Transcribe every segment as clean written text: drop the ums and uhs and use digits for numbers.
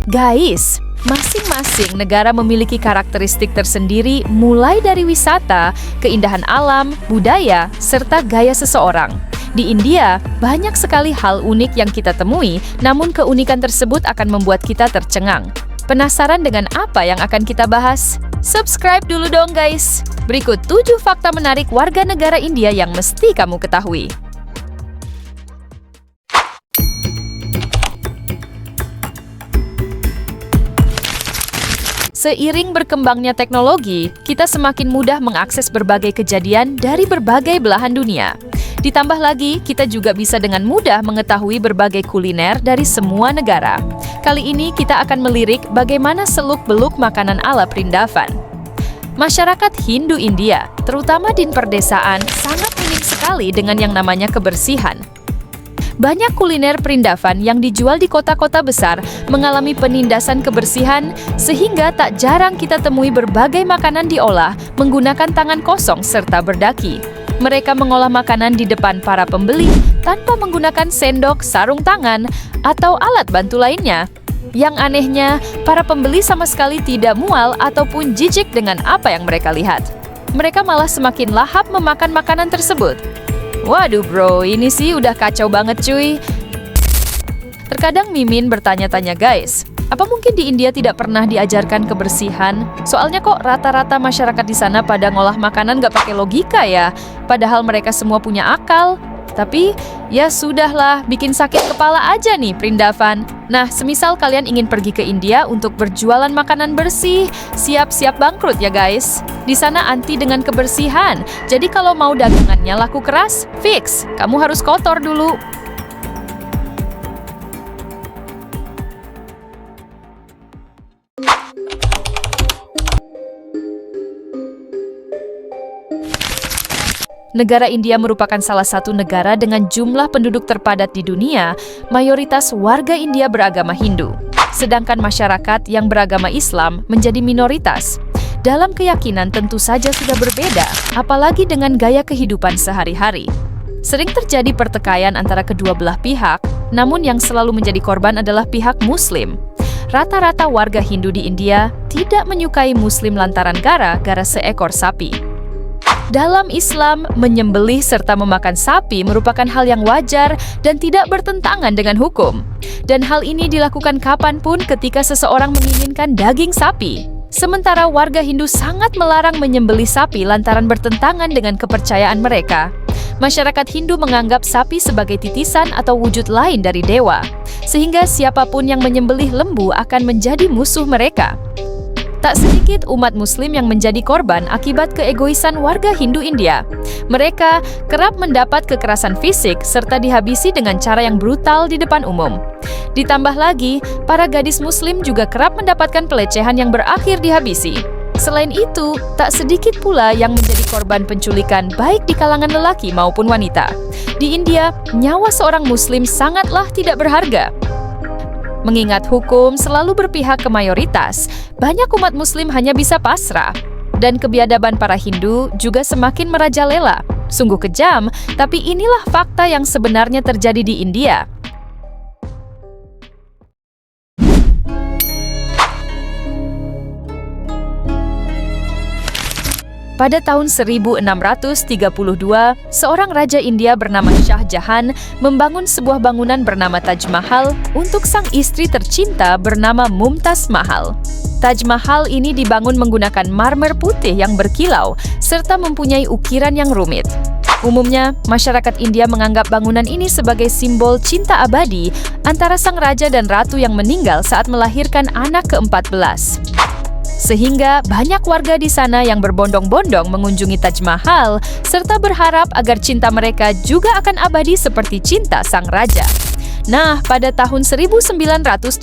Guys, masing-masing negara memiliki karakteristik tersendiri mulai dari wisata, keindahan alam, budaya, serta gaya seseorang. Di India, banyak sekali hal unik yang kita temui, namun keunikan tersebut akan membuat kita tercengang. Penasaran dengan apa yang akan kita bahas? Subscribe dulu dong guys! Berikut 7 fakta menarik warga negara India yang mesti kamu ketahui. Seiring berkembangnya teknologi, kita semakin mudah mengakses berbagai kejadian dari berbagai belahan dunia. Ditambah lagi, kita juga bisa dengan mudah mengetahui berbagai kuliner dari semua negara. Kali ini kita akan melirik bagaimana seluk-beluk makanan ala Vrindavan. Masyarakat Hindu India, terutama di perdesaan, sangat minim sekali dengan yang namanya kebersihan. Banyak kuliner Vrindavan yang dijual di kota-kota besar mengalami penindasan kebersihan, sehingga tak jarang kita temui berbagai makanan diolah menggunakan tangan kosong serta berdaki. Mereka mengolah makanan di depan para pembeli tanpa menggunakan sendok, sarung tangan, atau alat bantu lainnya. Yang anehnya, para pembeli sama sekali tidak mual ataupun jijik dengan apa yang mereka lihat. Mereka malah semakin lahap memakan makanan tersebut. Waduh bro, ini sih udah kacau banget cuy. Terkadang Mimin bertanya-tanya guys, apa mungkin di India tidak pernah diajarkan kebersihan? Soalnya kok rata-rata masyarakat di sana pada ngolah makanan gak pakai logika ya? Padahal mereka semua punya akal. Tapi, ya sudahlah, bikin sakit kepala aja nih Vrindavan. Nah, semisal kalian ingin pergi ke India untuk berjualan makanan bersih, siap-siap bangkrut ya guys. Di sana anti dengan kebersihan, jadi kalau mau dagangannya laku keras, fix, kamu harus kotor dulu. Negara India merupakan salah satu negara dengan jumlah penduduk terpadat di dunia. Mayoritas warga India beragama Hindu, sedangkan masyarakat yang beragama Islam menjadi minoritas. Dalam keyakinan tentu saja sudah berbeda, apalagi dengan gaya kehidupan sehari-hari. Sering terjadi pertikaian antara kedua belah pihak, namun yang selalu menjadi korban adalah pihak Muslim. Rata-rata warga Hindu di India tidak menyukai Muslim lantaran gara-gara seekor sapi. Dalam Islam, menyembelih serta memakan sapi merupakan hal yang wajar dan tidak bertentangan dengan hukum. Dan hal ini dilakukan kapanpun ketika seseorang menginginkan daging sapi. Sementara warga Hindu sangat melarang menyembelih sapi lantaran bertentangan dengan kepercayaan mereka. Masyarakat Hindu menganggap sapi sebagai titisan atau wujud lain dari dewa, sehingga siapapun yang menyembelih lembu akan menjadi musuh mereka. Tak sedikit umat Muslim yang menjadi korban akibat keegoisan warga Hindu India. Mereka kerap mendapat kekerasan fisik serta dihabisi dengan cara yang brutal di depan umum. Ditambah lagi, para gadis Muslim juga kerap mendapatkan pelecehan yang berakhir dihabisi. Selain itu, tak sedikit pula yang menjadi korban penculikan baik di kalangan lelaki maupun wanita. Di India, nyawa seorang Muslim sangatlah tidak berharga. Mengingat hukum selalu berpihak ke mayoritas, banyak umat Muslim hanya bisa pasrah. Dan kebiadaban para Hindu juga semakin merajalela. Sungguh kejam, tapi inilah fakta yang sebenarnya terjadi di India. Pada tahun 1632, seorang raja India bernama Shah Jahan membangun sebuah bangunan bernama Taj Mahal untuk sang istri tercinta bernama Mumtaz Mahal. Taj Mahal ini dibangun menggunakan marmer putih yang berkilau serta mempunyai ukiran yang rumit. Umumnya, masyarakat India menganggap bangunan ini sebagai simbol cinta abadi antara sang raja dan ratu yang meninggal saat melahirkan anak ke-14. Sehingga banyak warga di sana yang berbondong-bondong mengunjungi Taj Mahal serta berharap agar cinta mereka juga akan abadi seperti cinta sang raja. Nah, pada tahun 1983,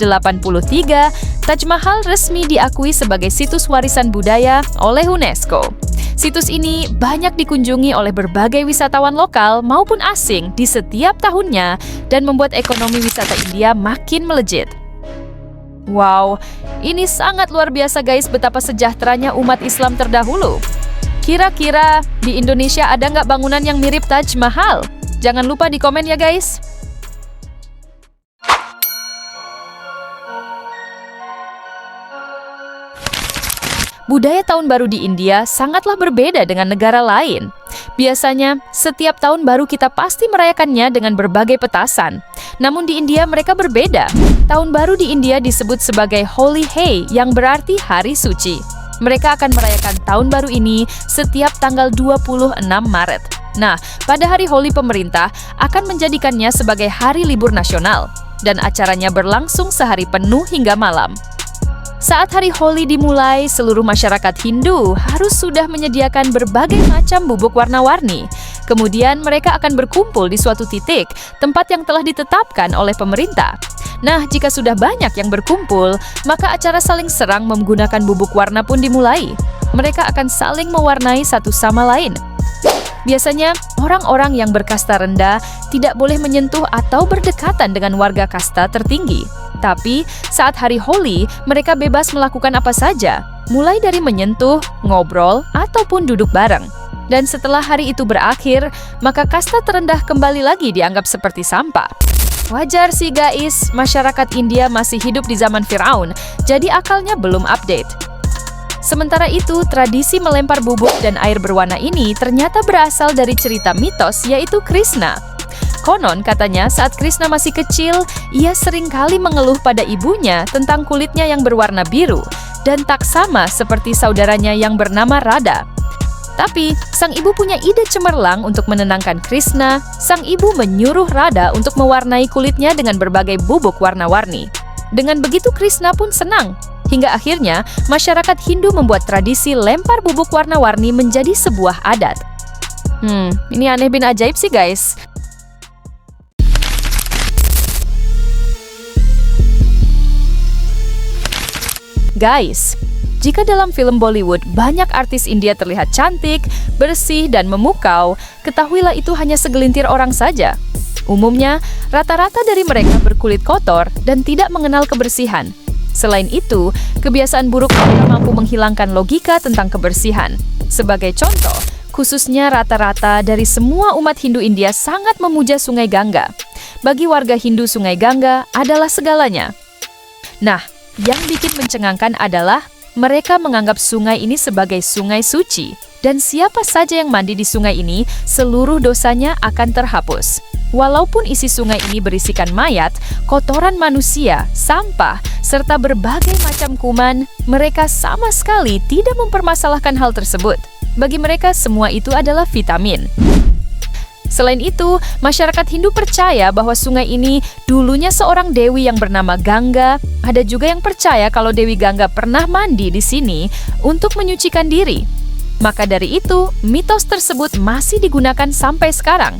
Taj Mahal resmi diakui sebagai situs warisan budaya oleh UNESCO. Situs ini banyak dikunjungi oleh berbagai wisatawan lokal maupun asing di setiap tahunnya dan membuat ekonomi wisata India makin melejit. Wow, ini sangat luar biasa guys betapa sejahteranya umat Islam terdahulu. Kira-kira di Indonesia ada nggak bangunan yang mirip Taj Mahal? Jangan lupa di komen ya guys. Budaya tahun baru di India sangatlah berbeda dengan negara lain. Biasanya, setiap tahun baru kita pasti merayakannya dengan berbagai petasan. Namun di India mereka berbeda. Tahun baru di India disebut sebagai Holi Hay yang berarti hari suci. Mereka akan merayakan tahun baru ini setiap tanggal 26 Maret. Nah, pada hari Holi pemerintah akan menjadikannya sebagai hari libur nasional. Dan acaranya berlangsung sehari penuh hingga malam. Saat hari Holi dimulai, seluruh masyarakat Hindu harus sudah menyediakan berbagai macam bubuk warna-warni. Kemudian mereka akan berkumpul di suatu titik, tempat yang telah ditetapkan oleh pemerintah. Nah, jika sudah banyak yang berkumpul, maka acara saling serang menggunakan bubuk warna pun dimulai. Mereka akan saling mewarnai satu sama lain. Biasanya, orang-orang yang berkasta rendah tidak boleh menyentuh atau berdekatan dengan warga kasta tertinggi. Tapi, saat hari Holi, mereka bebas melakukan apa saja, mulai dari menyentuh, ngobrol, ataupun duduk bareng. Dan setelah hari itu berakhir, maka kasta terendah kembali lagi dianggap seperti sampah. Wajar sih guys, masyarakat India masih hidup di zaman Firaun, jadi akalnya belum update. Sementara itu, tradisi melempar bubuk dan air berwarna ini ternyata berasal dari cerita mitos, yaitu Krishna. Konon katanya saat Krishna masih kecil, ia seringkali mengeluh pada ibunya tentang kulitnya yang berwarna biru dan tak sama seperti saudaranya yang bernama Radha. Tapi, sang ibu punya ide cemerlang untuk menenangkan Krishna. Sang ibu menyuruh Radha untuk mewarnai kulitnya dengan berbagai bubuk warna-warni. Dengan begitu Krishna pun senang. Hingga akhirnya, masyarakat Hindu membuat tradisi lempar bubuk warna-warni menjadi sebuah adat. Ini aneh bin ajaib sih guys. Guys, jika dalam film Bollywood banyak artis India terlihat cantik, bersih, dan memukau, ketahuilah itu hanya segelintir orang saja. Umumnya, rata-rata dari mereka berkulit kotor dan tidak mengenal kebersihan. Selain itu, kebiasaan buruk mereka mampu menghilangkan logika tentang kebersihan. Sebagai contoh, khususnya rata-rata dari semua umat Hindu India sangat memuja Sungai Gangga. Bagi warga Hindu, Sungai Gangga adalah segalanya. Nah, yang bikin mencengangkan adalah mereka menganggap sungai ini sebagai sungai suci. Dan siapa saja yang mandi di sungai ini, seluruh dosanya akan terhapus. Walaupun isi sungai ini berisikan mayat, kotoran manusia, sampah, serta berbagai macam kuman, mereka sama sekali tidak mempermasalahkan hal tersebut. Bagi mereka, semua itu adalah vitamin. Selain itu, masyarakat Hindu percaya bahwa sungai ini dulunya seorang dewi yang bernama Gangga. Ada juga yang percaya kalau Dewi Gangga pernah mandi di sini untuk menyucikan diri. Maka dari itu, mitos tersebut masih digunakan sampai sekarang.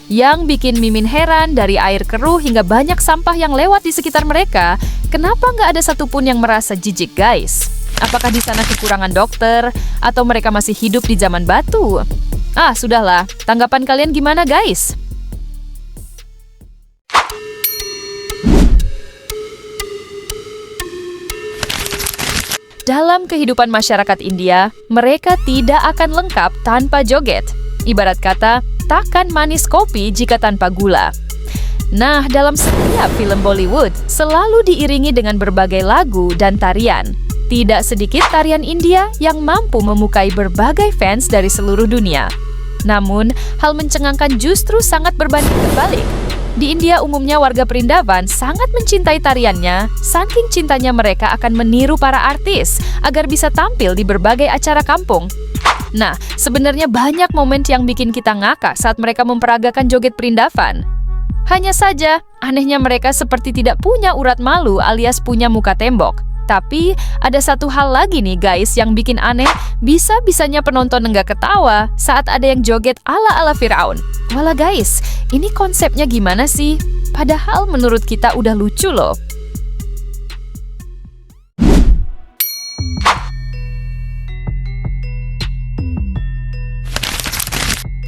Yang bikin Mimin heran, dari air keruh hingga banyak sampah yang lewat di sekitar mereka, kenapa nggak ada satupun yang merasa jijik guys? Apakah di sana kekurangan dokter? Atau mereka masih hidup di zaman batu? Sudahlah. Tanggapan kalian gimana, guys? Dalam kehidupan masyarakat India, mereka tidak akan lengkap tanpa joget. Ibarat kata, takkan manis kopi jika tanpa gula. Nah, dalam setiap film Bollywood, selalu diiringi dengan berbagai lagu dan tarian. Tidak sedikit tarian India yang mampu memukai berbagai fans dari seluruh dunia. Namun, hal mencengangkan justru sangat berbanding terbalik. Di India umumnya warga Vrindavan sangat mencintai tariannya, saking cintanya mereka akan meniru para artis agar bisa tampil di berbagai acara kampung. Nah, sebenarnya banyak momen yang bikin kita ngakak saat mereka memperagakan joget Vrindavan. Hanya saja, anehnya mereka seperti tidak punya urat malu alias punya muka tembok. Tapi, ada satu hal lagi nih guys yang bikin aneh, bisa-bisanya penonton nggak ketawa saat ada yang joget ala-ala Firaun. Walah guys, ini konsepnya gimana sih? Padahal menurut kita udah lucu loh.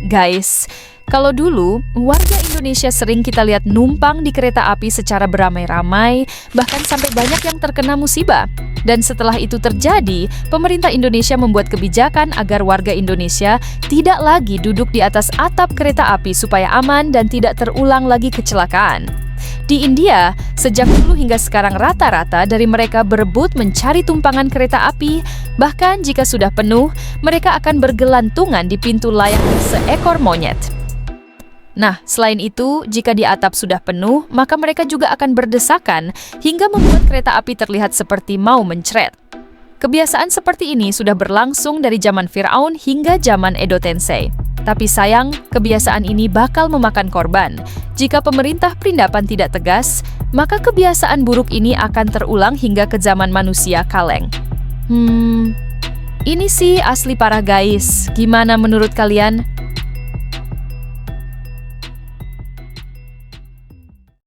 Guys, kalau dulu, warga Indonesia sering kita lihat numpang di kereta api secara beramai-ramai, bahkan sampai banyak yang terkena musibah. Dan setelah itu terjadi, pemerintah Indonesia membuat kebijakan agar warga Indonesia tidak lagi duduk di atas atap kereta api supaya aman dan tidak terulang lagi kecelakaan. Di India, sejak dulu hingga sekarang rata-rata dari mereka berebut mencari tumpangan kereta api, bahkan jika sudah penuh, mereka akan bergelantungan di pintu layaknya seekor monyet. Nah, selain itu, jika di atap sudah penuh, maka mereka juga akan berdesakan hingga membuat kereta api terlihat seperti mau mencret. Kebiasaan seperti ini sudah berlangsung dari zaman Firaun hingga zaman Edo Tensei. Tapi sayang, kebiasaan ini bakal memakan korban. Jika pemerintah perindapan tidak tegas, maka kebiasaan buruk ini akan terulang hingga ke zaman manusia kaleng. Ini sih asli parah guys. Gimana menurut kalian?